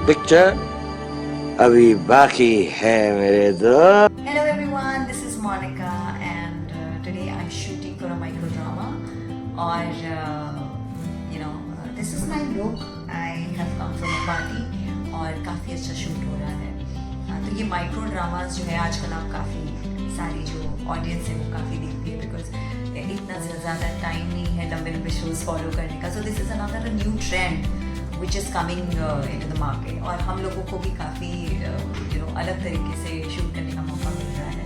Picture अभी बाकी है मेरे दोस्त। Hello everyone, this is Monica and today I'm shooting for a micro drama और this is my look. I have come from a party और काफ़ी अच्छा शूट हो रहा है। तो ये माइक्रो ड्रामास जो है आजकल आप काफ़ी सारी जो ऑडियंस है वो काफ़ी देखती है बिकॉज इतना ज़्यादा टाइम नहीं है लंबे लंबे शोज फॉलो करने का। So this is another new trend which is coming into the market और हम लोगों को भी काफ़ी अलग तरीके से शूट करने का मौका मिल रहा है।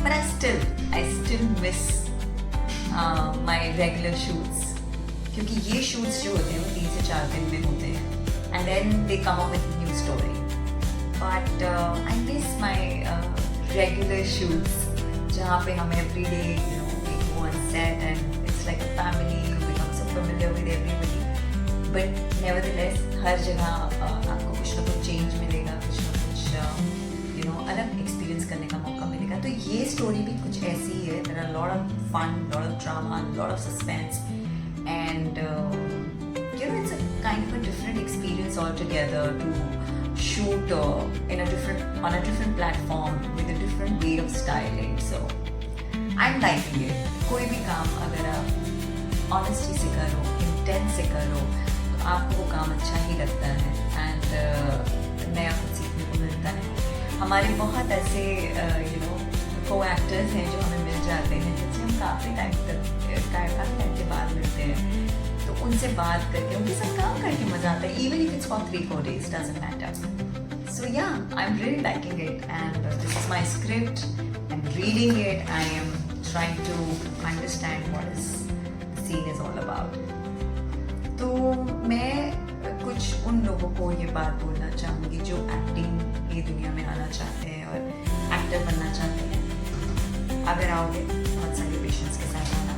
But I still miss my regular shoots क्योंकि ये shoots जो होते हैं वो 3 से 4 दिन में होते हैं and then they come up with a new story. But I miss my regular shoots जहाँ पे हम every day we go on set and it's like a family, you become so familiar with everybody. But nevertheless हर जगह आपको कुछ ना कुछ change मिलेगा, कुछ ना कुछ अलग एक्सपीरियंस करने का मौका मिलेगा। तो ये स्टोरी भी कुछ ऐसी ही है। There are a lot of fun, lot of drama, lot of suspense and it's a kind of a different experience altogether to shoot on a different platform with a different way of styling. So I'm liking it. कोई भी काम अगर आप honesty से करो, intent से करो तो आपको वो काम अच्छा ही लगता है and नया कुछ सीखने को मिलता है। हमारे बहुत ऐसे को एक्टर्स हैं जो हमें मिल जाते हैं जिनसे हम काफ़ी टाइम के बाद मिलते हैं तो उनसे बात करके उनके साथ काम करके मजा आता है even if it's for 3-4 days doesn't matter. So yeah, I'm really liking it and this is my script. I'm reading it. I am trying to understand what is the scene is all about. तो मैं कुछ उन लोगों को ये बात बोलना चाहूँगी जो एक्टिंग की दुनिया में आना चाहते हैं और एक्टर बनना चाहते हैं। अगर आओगे बहुत सारे पेशेंस के साथ आना,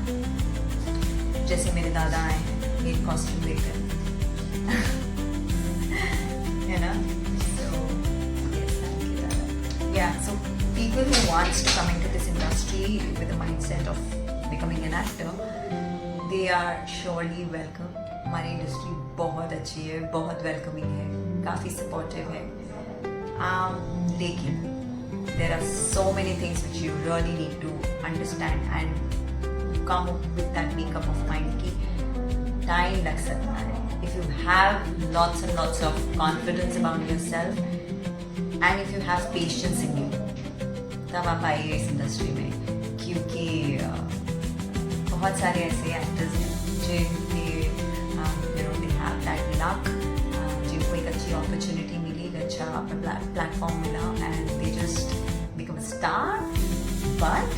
जैसे मेरे दादा आए हैं मेरी कॉस्ट्यूम देखकर है ना। So yes, thank you दादा। Yeah, so people who wants to come into this industry with the mindset of becoming an actor, they are surely welcome. हमारी इंडस्ट्री बहुत अच्छी है, बहुत वेलकमिंग है, काफ़ी सपोर्टिव है। लेकिन there are so many things which you really need to understand and come up with that makeup of mind कि टाइम लग सकता है। If you have lots and lots of confidence about yourself and if you have patience in you, तब आप आइए इस industry में क्योंकि बहुत सारे ऐसे एक्टर्स हैं जिनके they have that luck, जिनको एक अच्छी अपॉर्चुनिटी मिली, एक अच्छा प्लेटफॉर्म मिला and they just become a star. But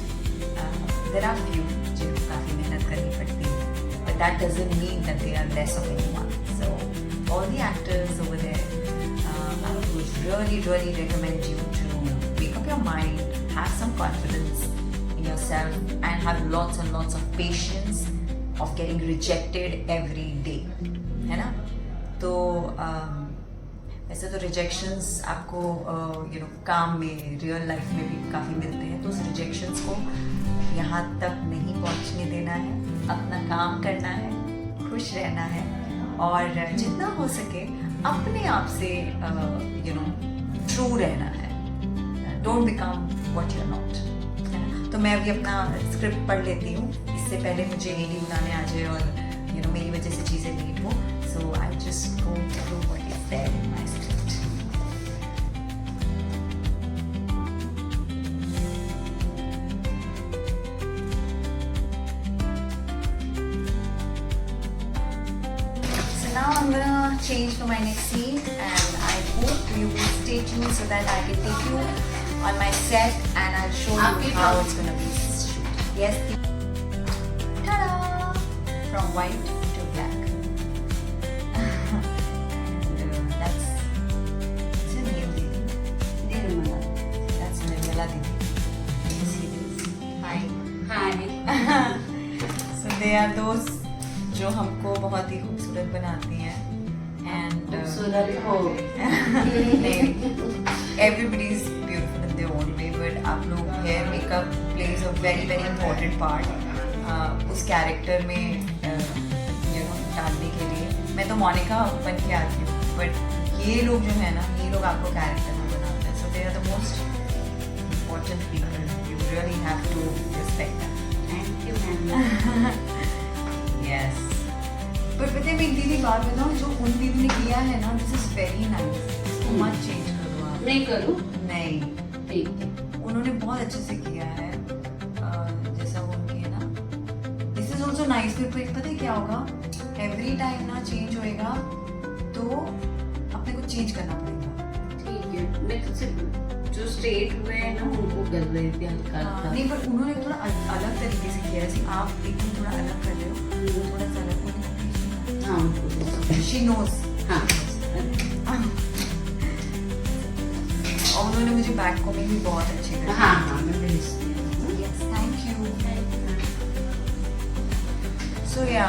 there are few जिनको काफ़ी मेहनत करनी पड़ती है, but that doesn't mean that they are less of anyone. So all the actors over there, I would really recommend you to make up your mind, have some confidence in yourself and have lots and lots of patience of getting rejected every day, है ना। तो वैसे तो rejections आपको काम में real life में भी काफ़ी मिलते हैं, तो उस रिजेक्शंस को यहाँ तक नहीं पहुँचने देना है, अपना काम करना है, खुश रहना है और जितना हो सके अपने आप से ट्रू रहना है। Don't become what you are not, है ना। तो मैं अभी अपना स्क्रिप्ट पढ़ लेती हूँ, इससे पहले मुझे एडी बनाने आ जाए और मेरी वजह से चीज़ें लेट हो। So I just go through what is there in my script. So now I'm gonna change to my next scene and I hope you will stay tuned so that I can take you on my set and I'll show you how it's gonna be shoot. Yes. Ta-da! From white to black. And that's your name, Didi. Nirmala. That's Nirmala Didi. You see this? Hi. Hi. So they are those जो हमको बहुत ही खूबसूरत बनाती हैं and everybody is beautiful in their own way, but आप लोग hair makeup plays a very important part उस character में डालने के लिए मैं तो मोनिका बन के आती हूँ, बट ये लोग जो है ना, ये लोग आपको कैरेक्टर में बनाते हैं. So they are the most important people. You really have to respect them. Thank you ma'am. Yes. But पता है, मैं एक दीदी बात बताऊँ, जो उन दीदी ने किया है ना, दिस इज वेरी नाइस. इसको मत चेंज करो आप. नहीं करूँ? नहीं, ठीक है. उन्होंने बहुत अच्छे से किया है. जैसा वो किया ना, दिस इज ऑल्सो नाइस. फिर पता है क्या होगा, एवरी टाइम ना चेंज होएगा तो अपने को चेंज करना पड़ेगा. ठीक है. मैं तो सिर्फ जो स्ट्रेट हुए हैं ना उनको कर रही थी हल्का हल्का. नहीं, पर उन्होंने थोड़ा अलग तरीके से किया. जैसे आप एकदम थोड़ा अलग कर रहे हो, थोड़ा सा अलग. हाँ उनको. She knows. हाँ. और उन्होंने मुझे बैक कॉमिंग भी बहुत अच्छी करी. हाँ हाँ मैं भेजती हूँ. Yes, thank you. सो या,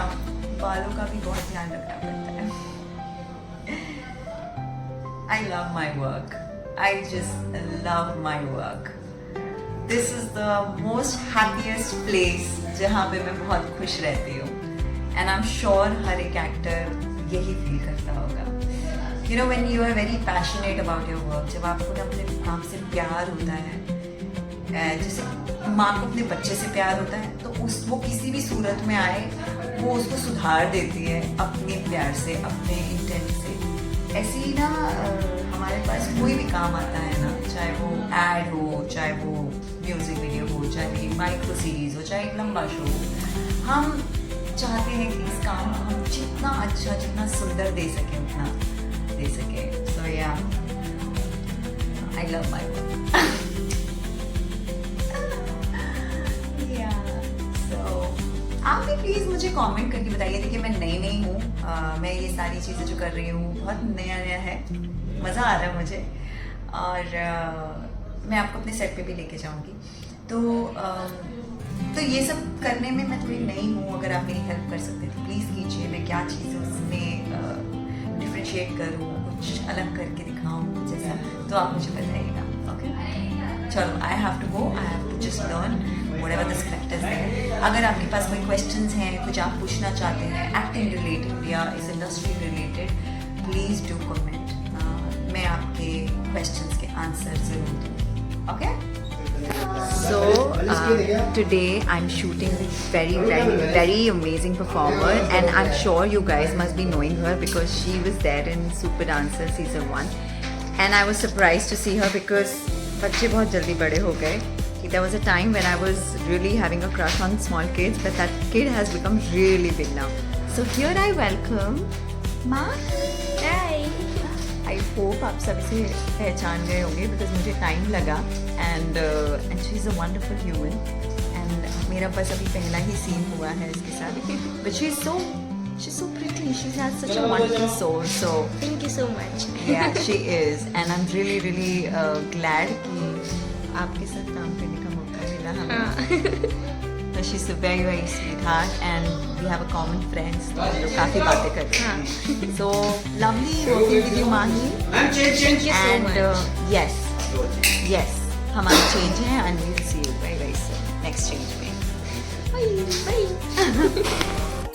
बालों का भी बहुत ध्यान रखना पड़ता है. I love my work. I just love my work. This is the most happiest place जहाँ पे मैं बहुत खुश रहती हूँ. And I'm sure हर एक एक्टर यही फील करता होगा. You know, when you are very passionate about your work, जब आपको ना अपने काम से प्यार होता है, जैसे माँ को अपने बच्चे से प्यार होता है, तो वो किसी भी सूरत में आए वो उसको सुधार देती है अपने प्यार से, अपने इंटेंट से. ऐसे ही ना हमारे पास कोई भी काम आता है ना, चाहे वो एड हो, चाहे वो म्यूजिक वीडियो हो, चाहे माइक्रो सीरीज हो, चाहे एक लंबा शो हो, हम चाहते हैं कि इस काम को हम जितना अच्छा, जितना सुंदर दे सके उतना दे सके. सो या, आई लव माई वर्क. आप भी प्लीज़ मुझे कमेंट करके बताइए. देखिए, मैं नई हूँ, मैं ये सारी चीज़ें जो कर रही हूँ बहुत नया है. मज़ा आ रहा है मुझे. और मैं आपको अपने सेट पे भी लेके जाऊँगी. तो ये सब करने में मैं थोड़ी नई हूँ. अगर आप मेरी हेल्प कर सकते हैं तो प्लीज़ कीजिए. मैं क्या चीज़ उसमें डिफ्रेंशिएट करूँ, कुछ अलग करके दिखाऊँ, कुछ ऐसा, तो आप मुझे बताइएगा. ओके, चलो, I have to go. I have to just learn whatever the script is there. अगर आपके पास कोई questions हैं, कुछ आप पूछना चाहते हैं एक्टिंग रिलेटेड या इस industry related, please do comment. मैं आपके questions के आंसर जरूर दूँगी. Okay. So today I'm shooting with very amazing performer, and I'm sure you guys must be knowing her because she was there in Super Dancer season 1, and I was surprised to see her because बच्चे बहुत जल्दी बड़े हो गए. There was a time when I was really having a crush on small kids, but that kid has become really big now. So here I welcome Ma. Hi. I hope आप सब इसे पहचान गए होंगे because मुझे time लगा. And she is a wonderful human. And मेरा बस अभी पहला ही सीन हुआ है इसके साथ. But she's so pretty. She has such a wonderful soul. So Thank you so much. yeah, she is. And I'm really glad कि आपके साथ काम करने का मौका मिला हमें. She's a very sweet heart, and we have a common friends. तो हम लोग काफ़ी बातें करते हैं. So lovely working with you, Mahi. Thank you so much. Yes, हमारे change हैं, and we'll see you very soon. Next change में. Bye.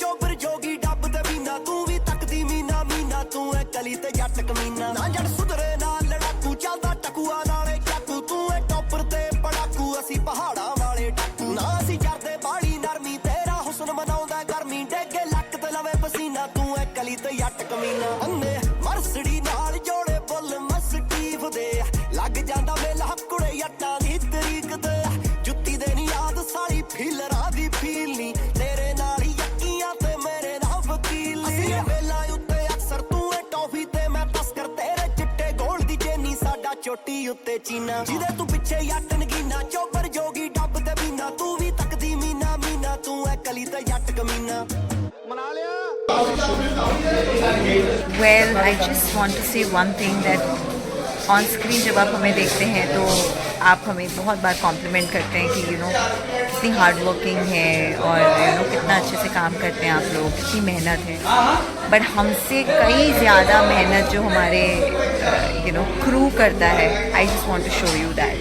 ਚੋਬਰ ਜੋਗੀ ਡੱਬ ਤੇ ਵੀਨਾ ਤੂੰ ਵੀ ਤੱਕਦੀ ਮੀਨਾ ਮੀਨਾ ਤੂੰ ਐ ਕਲੀ ਤੇ ਜੱਟ ਕਮੀਨਾ ਨਾ ਜੜ ਸੁਧਰੇ ਨਾਲ ਲੜਾਕੂ ਚੱਲਦਾ ਟਕੂਆ ਨਾਲੇ ਚਾਕੂ ਤੂੰ ਐ ਟੋਪਰ ਤੇ ਪੜਾਕੂ ਅਸੀਂ ਪਹਾੜਾਂ ਵਾਲੇ ਟਾਕੂ ਨਾ ਅਸੀਂ ਜਰਦੇ ਬਾੜੀ ਨਰਮੀ ਤੇਰਾ ਹੁਸਨ ਮਨਾਉਂਦਾ ਗਰਮੀ ਡੇਗੇ ਲੱਕ ਤੇ ਲਵੇ ਪਸੀਨਾ ਤੂੰ ਐ ਕਲੀ ਤੇ ਜੱਟ ਕਮੀਨਾ ਅੰਨੇ ਮਰਸੜੀ ਨਾਲ ਜੋੜੇ ਬੁੱਲ ਮਸਟੀਫ ਦੇ ਲੱਗ ਜਾਂਦਾ ਮੇਲਾ ਕੁੜੇ ਜੱਟਾਂ ਦੀ ਤਰੀਕ ਤੇ ਜੁੱਤੀ ਦੇ ਨੀ ਯਾਦ ਸਾਲੀ ਫੀਲਰਾਂ ਦੀ ਫੀਲ ਨੀ ਤੇਰੇ ਨਾਲ ਹੀ ਯਕੀਆਂ ਤੇ ਮੇਰੇ ਨਾਲ ਵਕੀਲ ਅਸੀਂ ਵੇਲਾ ਉੱਤੇ ਅਕਸਰ ਤੂੰ ਐ ਟੌਫੀ ਤੇ ਮੈਂ ਤਸਕਰ ਤੇਰੇ ਚਿੱਟੇ ਗੋਲ ਦੀ ਚੇਨੀ ਸਾਡਾ ਚੋਟੀ ਉੱਤੇ ਚੀਨਾ ਜਿਹਦੇ ਤੂੰ ਪਿੱਛੇ ਜੱਟ ਨਗੀਨਾ ਚੋਬਰ ਜੋਗੀ ਡੱਬ ਤੇ ਵੀਨਾ ਤੂੰ ਵੀ ਤੱਕਦੀ ਮੀਨਾ ਮੀਨਾ ਤੂੰ ਐ ਕਲੀ ਤੇ ਜੱਟ ਕਮੀਨਾ ਮਨਾ ਲਿਆ Well, I just want to say one thing that on screen जब आप हमें देखते हैं तो आप हमें बहुत बार कॉम्प्लीमेंट करते हैं कि कितनी हार्ड वर्किंग है और कितना अच्छे से काम करते हैं आप लोग, कितनी मेहनत है. बट हमसे कई ज़्यादा मेहनत जो हमारे क्रू करता है. I just want to show you that.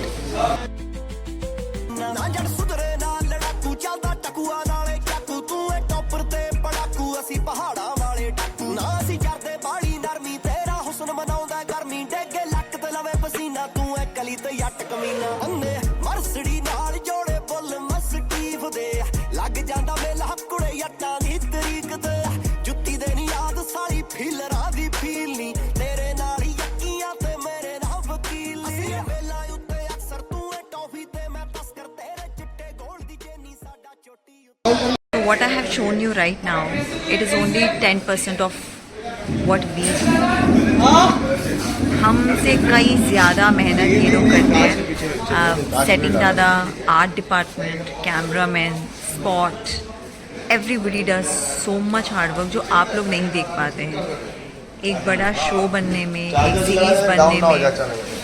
ਨਾ ਜੜ ਸੁਧਰੇ ਨਾਲ ਲੜਾਕੂ ਚੱਲਦਾ ਟਕੂਆ ਨਾਲੇ ਚਾਕੂ ਤੂੰ ਐ ਟੋਪਰ ਤੇ ਪੜਾਕੂ ਅਸੀਂ ਪਹਾੜਾਂ ਵਾਲੇ ਟਾਕੂ ਨਾ ਜੱਟ ਕਮੀਨਾ ਅੰਨੇ ਮਰਸੜੀ ਨਾਲ ਜੋੜੇ ਬੁੱਲ ਮਸਟੀਫ ਦੇ ਲੱਗ ਜਾਂਦਾ ਮੇਲਾ ਕੁੜੇ ਜੱਟਾਂ ਦੀ ਤਰੀਕ ਤੇ ਜੁੱਤੀ ਦੇ ਨੀ ਯਾਦ ਸਾਲੀ ਫੀਲਰਾਂ ਦੀ ਫੀਲ ਨੀ ਤੇਰੇ ਨਾਲ ਹੀ ਯਕੀਆਂ ਤੇ ਮੇਰੇ ਨਾਲ ਵਕੀਲ ਨੀ ਮੇਲਾ ਉੱਤੇ ਅਕਸਰ ਤੂੰ ਏ ਟੌਫੀ ਤੇ ਮੈਂ ਤਸਕਰ ਤੇਰੇ ਚਿੱਟੇ ਗੋਲ ਦੀ ਚੇਨੀ ਸਾਡਾ ਚੋਟੀ What I have shown you right now, it is only 10% of what we do. हमसे कई ज़्यादा मेहनत ये लोग करते हैं. सेटिंग दादा, art department, cameraman, spot, everybody does so much hard work जो आप लोग नहीं देख पाते हैं. एक बड़ा शो बनने में, एक सीरीज़ बनने में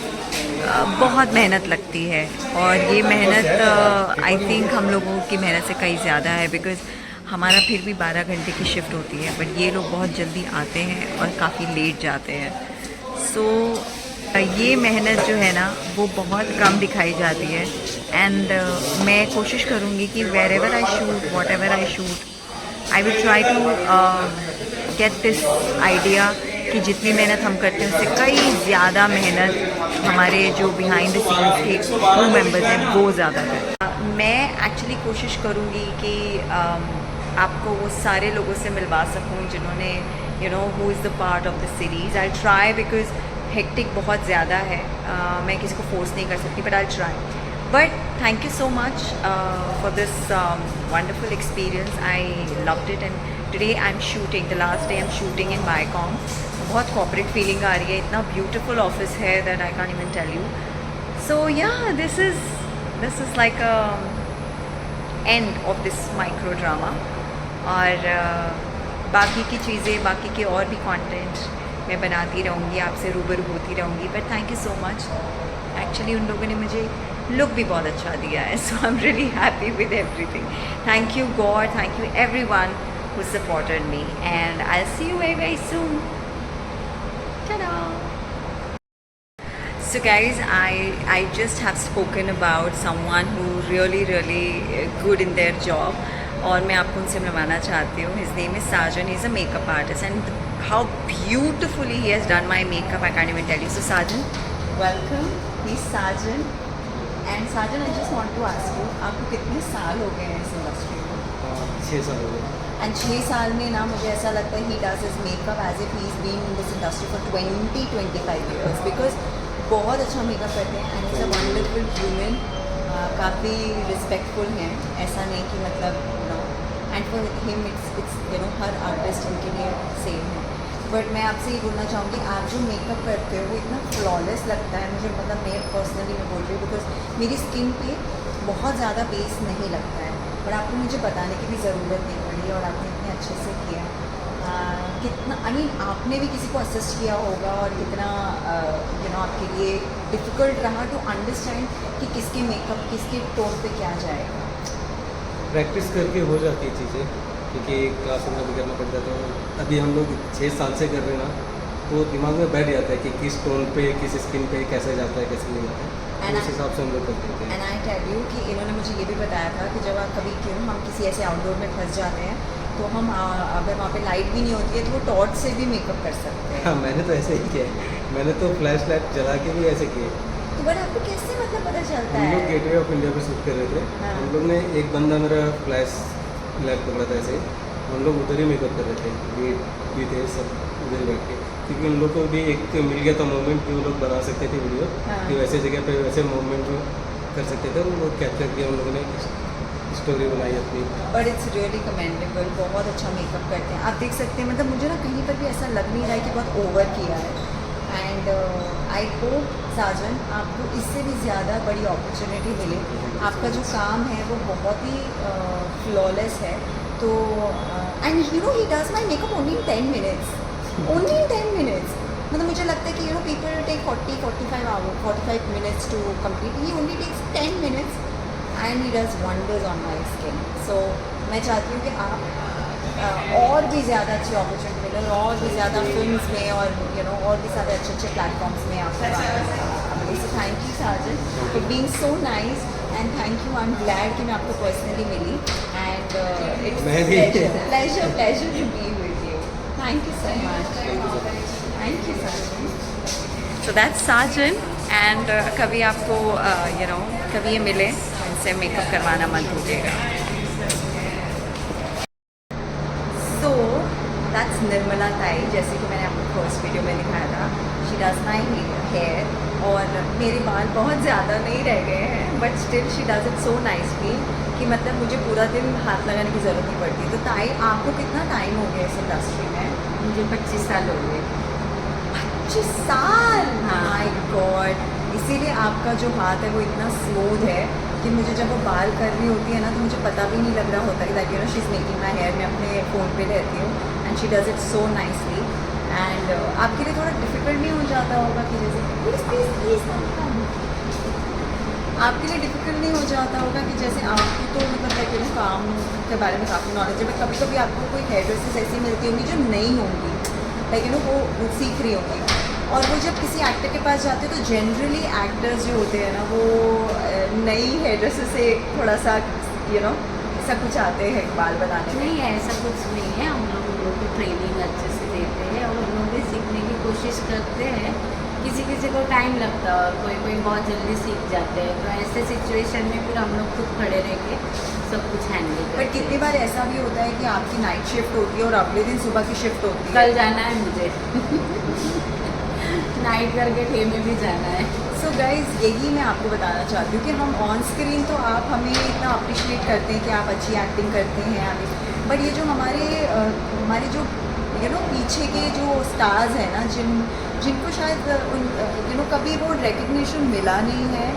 बहुत मेहनत लगती है और ये मेहनत आई थिंक हम लोगों की मेहनत से कहीं ज़्यादा है बिकॉज़ हमारा फिर भी 12 घंटे की शिफ्ट होती है बट ये लोग बहुत जल्दी आते हैं और काफ़ी लेट जाते हैं. सो ये मेहनत जो है ना वो बहुत कम दिखाई जाती है एंड मैं कोशिश करूँगी कि wherever I shoot, whatever I shoot, I will try to get this idea कि जितनी मेहनत हम करते हैं उससे कई ज़्यादा मेहनत हमारे जो बिहाइंड द सीन्स के क्रू मेंबर्स हैं वो ज़्यादा करते हैं. मैं एक्चुअली कोशिश करूँगी कि आपको वो सारे लोगों से मिलवा सकूँ जिन्होंने you know who is the part of the series. I try because hectic बहुत ज़्यादा है. मैं किसी को फोर्स नहीं कर सकती but I try. But thank you so much for this wonderful experience. I loved it and today I'm shooting. The last day I'm shooting in Viacom. बहुत corporate feeling आ रही है. इतना beautiful office है that I can't even tell you. So yeah, this is like a end of this micro drama. और बाकी की चीज़ें, बाकी के और भी content मैं बनाती रहूँगी, आपसे रूबरू होती रहूँगी. But thank you so much. Actually उन लोगों ने मुझे लुक भी बहुत अच्छा दिया है. So I am really happy with everything. Thank you God, thank you everyone who supported me and I'll see you very very soon. Ta-da! So guys, I just have spoken about someone who really good in their job और मैं आपको उनसे मिलवाना चाहती हूँ. His name is Sajan. He's a makeup artist and how beautifully he has done my makeup I can't even tell you. So Sajan, welcome. He's Sajan. And Sajan I just want to ask you, आपको कितने साल हो गए हैं इस industry में? 6 साल हो गए. एंड 6 साल में ना मुझे ऐसा लगता है he does his makeup as if he is been in this industry for 20-25 years because बहुत अच्छा मेकअप करते हैं and is a wonderful human. काफ़ी रिस्पेक्टफुल हैं, ऐसा नहीं कि मतलब no. And for him it's you know हर आर्टिस्ट इनके लिए सेम है. बट मैं आपसे ये बोलना चाहूँगी, आप जो मेकअप करते हो वो इतना फ्लॉलेस लगता है मुझे. मतलब मैं पर्सनली मैं बोल रही हूँ बिकॉज मेरी स्किन पे बहुत ज़्यादा बेस नहीं लगता है बट आपको मुझे बताने की भी ज़रूरत नहीं पड़ी और आपने इतने अच्छे से किया. कितना आई मीन आपने भी किसी को असिस्ट किया होगा और कितना यू नो आपके लिए डिफ़िकल्ट रहा टू अंडरस्टैंड कि किसके मेकअप किसके टोन पे क्या जाएगा. प्रैक्टिस करके हो जाती है चीज़ें क्योंकि क्लासरूम में भी करना पड़ता है. तो अभी हम लोग 6 साल से कर रहे हैं ना तो दिमाग में बैठ जाता है कि किस टोन पे किस स्किन पे कैसे जाता है कैसे नहीं जाता है. उस हिसाब से हम लोग करते हैं. एंड आई टेल यू कि इन्होंने मुझे ये भी बताया था कि जब आप कभी क्यों हम किसी ऐसे आउटडोर में फंस जाते हैं तो हम अगर वहाँ पे लाइट भी नहीं होती है तो वो टॉर्च से भी मेकअप कर सकते हैं. हाँ, मैंने तो ऐसे ही किया है. मैंने तो फ्लैश लाइट जला के भी ऐसे किए. तो बट आपको कैसे मतलब पता चलता हम लोग है? गेटवे ऑफ इंडिया पे शूट कर रहे थे. हाँ. हम लोग ने एक बंदा मेरा फ्लैश लाइट पकड़ा था ऐसे. हम लोग उधर ही मेकअप कर रहे थे. भी थे सब उधर ही बैठ के क्योंकि उन लोग को भी एक मिल गया था मोमेंट कि वो लोग बना सकते थे वीडियो. हाँ. कि वैसे जगह पे वैसे मोमेंट कर सकते थे. वो कैप्चर किया उन लोगों ने, स्टोरी बनाई अपनी. But it's really commendable. बहुत अच्छा मेकअप करते हैं. आप देख सकते हैं मतलब मुझे ना कहीं पर भी ऐसा लग नहीं रहा है कि बहुत ओवर किया है. एंड आई होप साजन आपको इससे भी ज़्यादा बड़ी अपॉर्चुनिटी मिले. आपका जो काम है वो बहुत ही फ्लॉलेस है. तो and you know he does my makeup only in 10 minutes. Only in 10 minutes. मतलब मुझे लगता है कि you know people take 45 minutes to complete. He only takes 10 minutes and he does wonders on my skin. So मैं चाहती हूँ कि आप और भी ज़्यादा अच्छी अपॉर्चुनिटी मिले और भी ज़्यादा फिल्म्स में और यू नो और भी ज़्यादा अच्छे प्लेटफॉर्म्स में आपको. So thank you Sajan for being so nice and thank you. I am glad कि मैं आपको पर्सनली मिली and it's pleasure to be with you. Thank you so much. Thank you, Sajan. So that's Sajan and कभी आपको you know कभी ये मिले इनसे मेकअप करवाना मत भूलिएगा. सो दैट्स निर्मला ताई. जैसे कि मैंने आपको फर्स्ट वीडियो में दिखाया था, शी डज माई हेयर. और मेरे बाल बहुत ज़्यादा नहीं रह गए हैं, but still she does it so nicely कि मतलब मुझे पूरा दिन हाथ लगाने की ज़रूरत नहीं पड़ती. तो ताई, आपको कितना टाइम हो गया इस इंडस्ट्री में? मुझे 25 साल हो गए. 25 साल? हाँ. My God. इसीलिए आपका जो हाथ है वो इतना स्मूथ है कि मुझे जब वो बाल कर रही होती है ना, तो मुझे पता भी नहीं लग रहा होता कि that you know she is making my hair. मैं अपने फ़ोन पे रहती हूँ and she does it so nicely. And आपके लिए थोड़ा डिफ़िकल्ट नहीं हो जाता होगा कि जैसे प्लीज़ प्लीज़ प्लीज़ आपके लिए डिफ़िकल्ट नहीं हो जाता होगा कि जैसे आपको तो मतलब लाइक यू नो काम के बारे में काफ़ी नॉलेज है, बट कभी कभी आपको कोई हेयर ड्रेसेस ऐसी मिलती होंगी जो नहीं होंगी, लाइक यू नो वो सीख रही होंगी. और वो जब किसी एक्टर के पास जाते हैं तो जनरली एक्टर्स जो होते हैं ना, वो नई हेयर ड्रेसेस से थोड़ा सा यू नो ऐसा कुछ आते हैं बाल बनाने में. नहीं, ऐसा कुछ नहीं है. हम लोग को ट्रेनिंग अच्छे से देते हैं और हम लोग भी सीखने की कोशिश करते हैं. किसी किसी को टाइम लगता है और कोई कोई बहुत जल्दी सीख जाते हैं. तो ऐसे सिचुएशन में फिर हम लोग खुद खड़े रह के सब कुछ हैंडल करते हैं. बट कितनी बार ऐसा भी होता है कि आपकी नाइट शिफ्ट होती है और अगले दिन सुबह की शिफ्ट होती है. कल जाना है मुझे नाइट करके डे में भी जाना है. सो गाइज, यही मैं आपको बताना चाहती हूँ कि हम ऑन स्क्रीन तो आप हमें इतना अप्रिशिएट करते हैं कि आप अच्छी एक्टिंग करते हैं आप, बट ये जो हमारे जो यू नो पीछे के जो स्टार्स हैं ना, जिनको शायद यू नो कभी वो रिकग्निशन मिला नहीं है,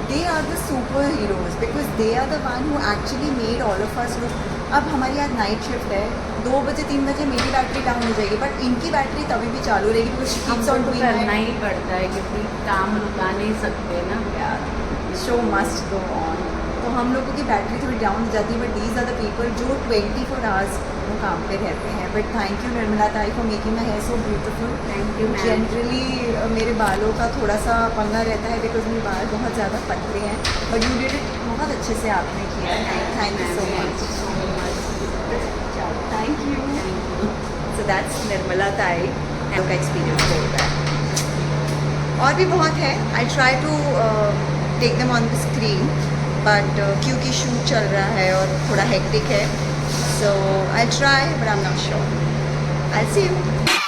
they are the super heroes because they are the one who actually made all of us look. अब हमारी आज नाइट शिफ्ट है, 2 बजे 3 बजे मेरी बैटरी डाउन हो जाएगी, बट इनकी बैटरी तभी भी चालू रहेगी बिकॉज शी कीप्स ऑन हमको डूइंग करना ही पड़ता है क्योंकि काम रुका नहीं सकते ना. Show must go on. तो हम लोगों की बैटरी थोड़ी डाउन हो जाती है, but these are the people जो 24 आवर्स वो काम पे रहते हैं. But thank you Nirmala Tai for making my hair so beautiful. Thank you ma'am. Generally मेरे बालों का थोड़ा सा पंगा रहता है बिकॉज मेरे बाल बहुत ज़्यादा पतले हैं, बट यू डिड इट बहुत अच्छे से आपने किया. Thank you so much. Thank you. So that's Nirmala Tai. का एक्सपीरियंस होता है. और भी बहुत है. I try to take them on the screen, but क्योंकि शूट चल रहा है और थोड़ा हेक्टिक है, so I try but I am not sure. I see you.